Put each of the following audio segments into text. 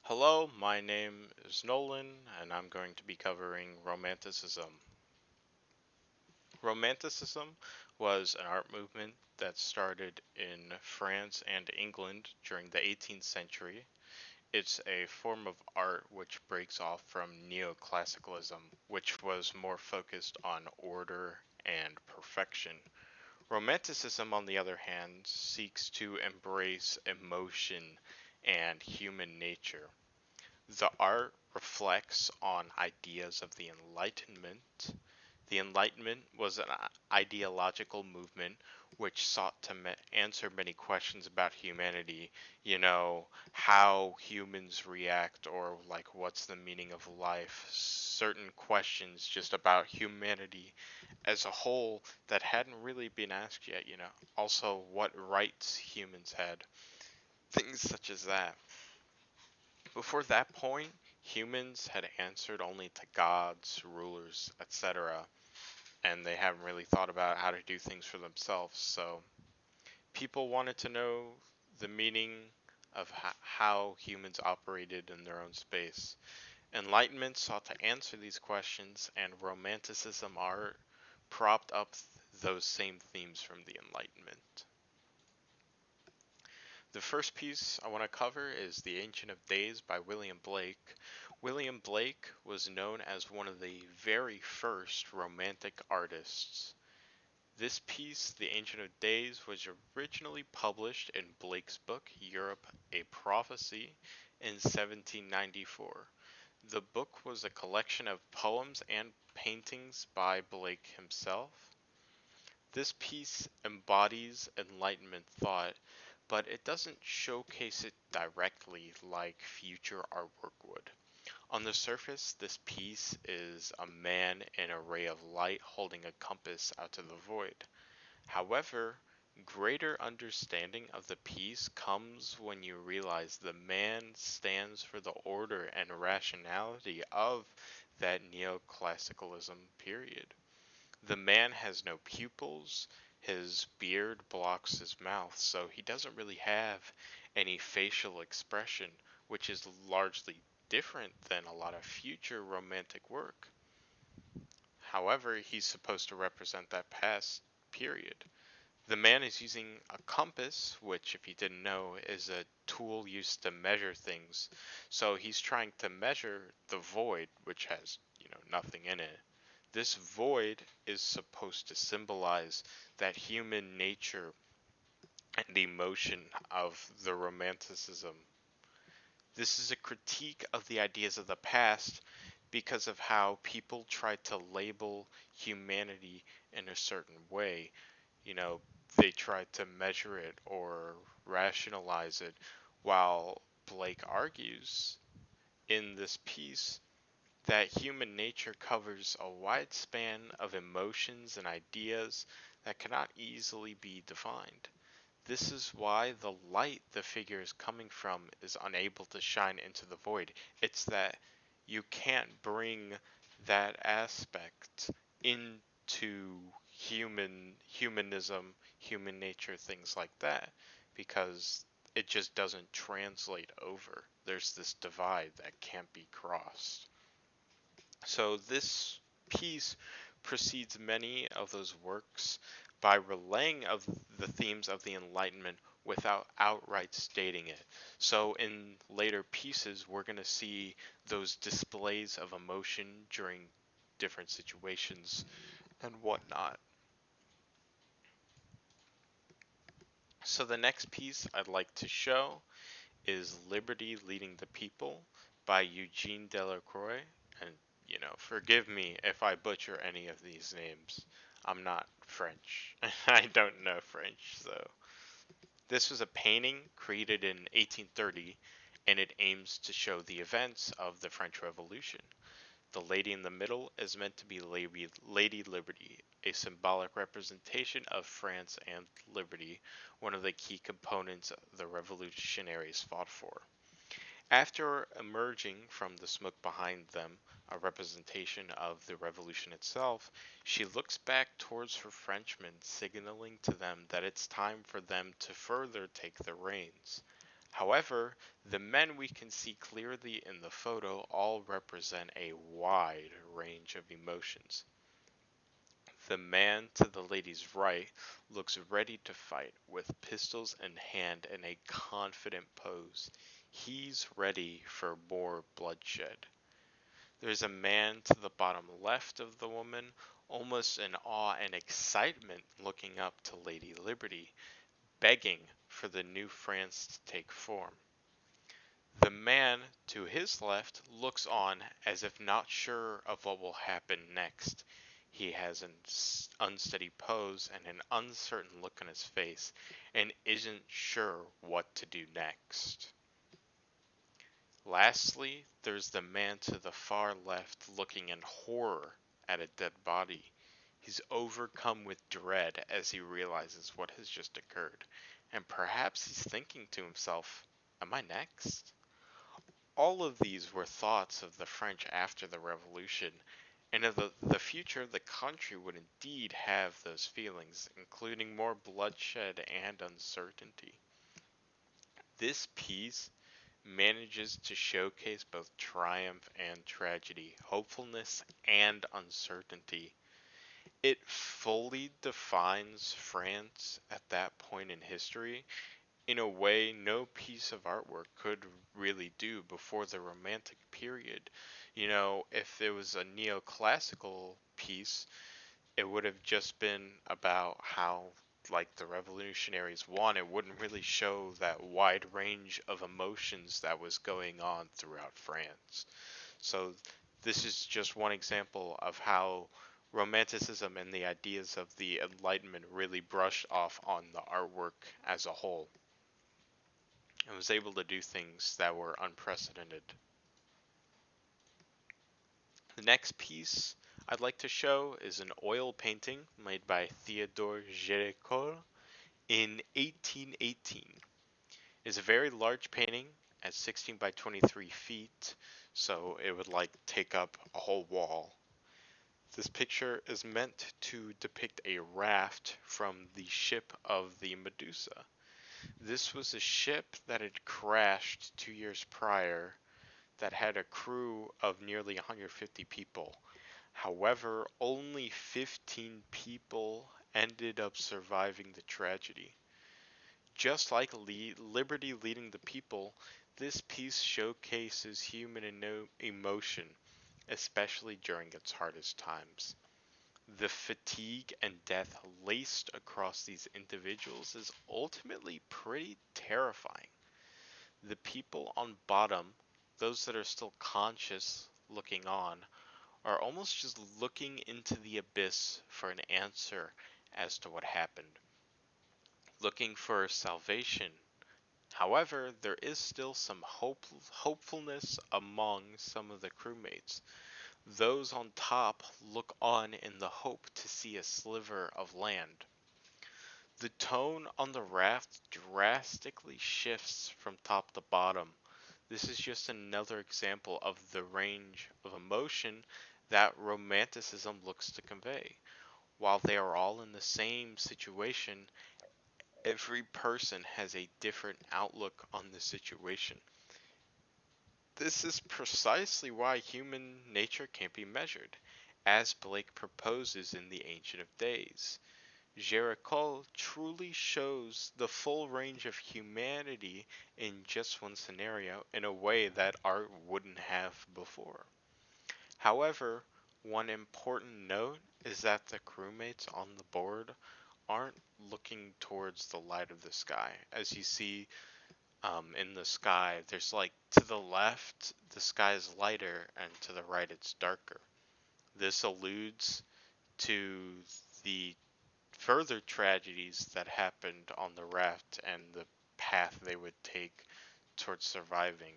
Hello, my name is Nolan, and I'm going to be covering Romanticism. Romanticism was an art movement that started in France and England during the 18th century. It's a form of art which breaks off from neoclassicalism, which was more focused on order and perfection. Romanticism, on the other hand, seeks to embrace emotion and human nature. The art reflects on ideas of the Enlightenment. The Enlightenment was an ideological movement which sought to answer many questions about humanity. How humans react, or like what's the meaning of life. Certain questions just about humanity as a whole that hadn't really been asked yet. Also, what rights humans had. Things such as that. Before that point, humans had answered only to gods, rulers, etc., and they haven't really thought about how to do things for themselves. So people wanted to know the meaning of how humans operated in their own space. Enlightenment sought to answer these questions, and Romanticism art propped up those same themes from the Enlightenment. The first piece I want to cover is The Ancient of Days by William Blake. William Blake was known as one of the very first Romantic artists. This piece, The Ancient of Days, was originally published in Blake's book, Europe, A Prophecy, in 1794. The book was a collection of poems and paintings by Blake himself. This piece embodies Enlightenment thought, but it doesn't showcase it directly like future artwork would. On the surface, this piece is a man in a ray of light holding a compass out to the void. However, greater understanding of the piece comes when you realize the man stands for the order and rationality of that neoclassicalism period. The man has no pupils, his beard blocks his mouth, so he doesn't really have any facial expression, which is largely different than a lot of future romantic work. However, he's supposed to represent that past period. The man is using a compass, which, if you didn't know, is a tool used to measure things. So he's trying to measure the void, which has, nothing in it. This void is supposed to symbolize that human nature and emotion of the Romanticism. This is a critique of the ideas of the past because of how people tried to label humanity in a certain way. You know, they tried to measure it or rationalize it, while Blake argues in this piece that human nature covers a wide span of emotions and ideas that cannot easily be defined. This is why the light the figure is coming from is unable to shine into the void. It's that you can't bring that aspect into humanism, human nature, things like that, because it just doesn't translate over. There's this divide that can't be crossed. So this piece precedes many of those works by relaying of the themes of the Enlightenment without outright stating it. So in later pieces, we're going to see those displays of emotion during different situations and whatnot. So the next piece I'd like to show is Liberty Leading the People by Eugene Delacroix. And, forgive me if I butcher any of these names. I'm not French. I don't know French, so. This was a painting created in 1830, and it aims to show the events of the French Revolution. The lady in the middle is meant to be Lady Liberty, a symbolic representation of France and liberty, one of the key components the revolutionaries fought for. After emerging from the smoke behind them, a representation of the revolution itself, she looks back towards her Frenchmen, signaling to them that it's time for them to further take the reins. However, the men we can see clearly in the photo all represent a wide range of emotions. The man to the lady's right looks ready to fight, with pistols in hand in a confident pose. He's ready for more bloodshed. There's a man to the bottom left of the woman, almost in awe and excitement, looking up to Lady Liberty, begging for the new France to take form. The man to his left looks on as if not sure of what will happen next. He has an unsteady pose and an uncertain look on his face and isn't sure what to do next. Lastly, there's the man to the far left looking in horror at a dead body. He's overcome with dread as he realizes what has just occurred, and perhaps he's thinking to himself, am I next? All of these were thoughts of the French after the Revolution, and of the future the country would indeed have those feelings, including more bloodshed and uncertainty. This piece manages to showcase both triumph and tragedy, hopefulness and uncertainty. It fully defines France at that point in history in a way no piece of artwork could really do before the Romantic period. You know, if it was a neoclassical piece, it would have just been about how like the revolutionaries won. It wouldn't really show that wide range of emotions that was going on throughout France. So this is just one example of how Romanticism and the ideas of the Enlightenment really brushed off on the artwork as a whole and was able to do things that were unprecedented. The next piece I'd like to show is an oil painting made by Theodore Géricault in 1818. It's a very large painting at 16 by 23 feet, so it would like take up a whole wall. This picture is meant to depict a raft from the ship of the Medusa. This was a ship that had crashed 2 years prior that had a crew of nearly 150 people. However, only 15 people ended up surviving the tragedy. Just like Liberty leading the people, this piece showcases human emotion, especially during its hardest times. The fatigue and death laced across these individuals is ultimately pretty terrifying. The people on bottom, those that are still conscious looking on, are almost just looking into the abyss for an answer as to what happened, looking for salvation. However, there is still some hopefulness among some of the crewmates. Those on top look on in the hope to see a sliver of land. The tone on the raft drastically shifts from top to bottom. This is just another example of the range of emotion that Romanticism looks to convey. While they are all in the same situation, every person has a different outlook on the situation. This is precisely why human nature can't be measured, as Blake proposes in The Ancient of Days. Géricault truly shows the full range of humanity in just one scenario in a way that art wouldn't have before. However, one important note is that the crewmates on the board aren't looking towards the light of the sky. As you see in the sky, there's like to the left, the sky is lighter, and to the right, it's darker. This alludes to the further tragedies that happened on the raft and the path they would take towards surviving.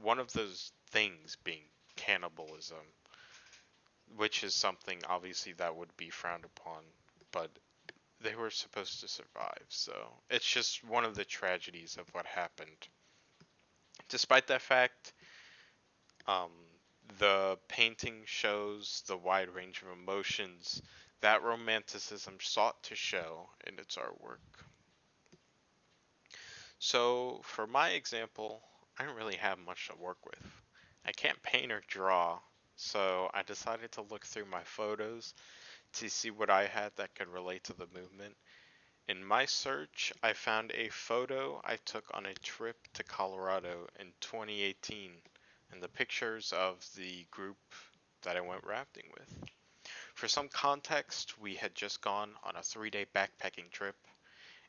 One of those things being cannibalism, which is something obviously that would be frowned upon, but they were supposed to survive. So it's just one of the tragedies of what happened. Despite that fact, um, the painting shows the wide range of emotions that Romanticism sought to show in its artwork. So, for my example, I don't really have much to work with. I can't paint or draw, so I decided to look through my photos to see what I had that could relate to the movement. In my search, I found a photo I took on a trip to Colorado in 2018, and the pictures of the group that I went rafting with. For some context, we had just gone on a 3 day backpacking trip,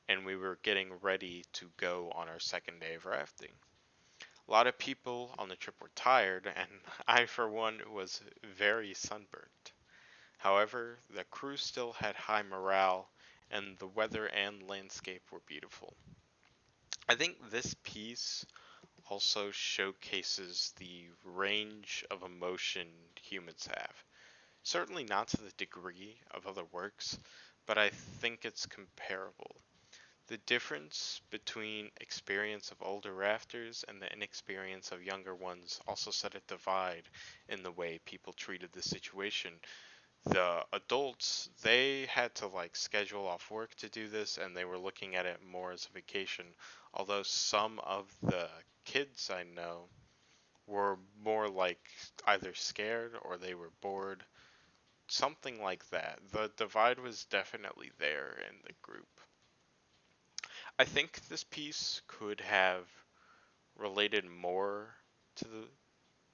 and we were getting ready to go on our second day of rafting. A lot of people on the trip were tired, and I, for one, was very sunburnt. However, the crew still had high morale, and the weather and landscape were beautiful. I think this piece also showcases the range of emotion humans have. Certainly not to the degree of other works, but I think it's comparable. The difference between experience of older rafters and the inexperience of younger ones also set a divide in the way people treated the situation. The adults, they had to like schedule off work to do this, and they were looking at it more as a vacation, although some of the kids I know were more like either scared or they were bored, something like that. The divide was definitely there in the group. I think this piece could have related more to the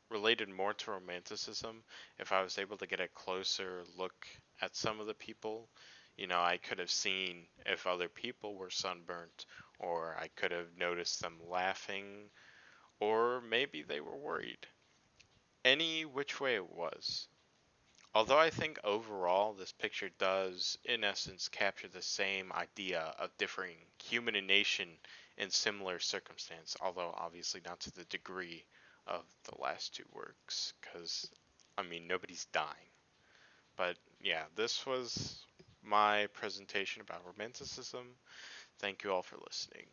related more to romanticism if I was able to get a closer look at some of the people. You know, I could have seen if other people were sunburnt, or I could have noticed them laughing, or maybe they were worried. Any which way it was. Although I think overall this picture does, in essence, capture the same idea of differing human nation in similar circumstance, although obviously not to the degree of the last two works, because, I mean, nobody's dying. But yeah, this was my presentation about Romanticism. Thank you all for listening.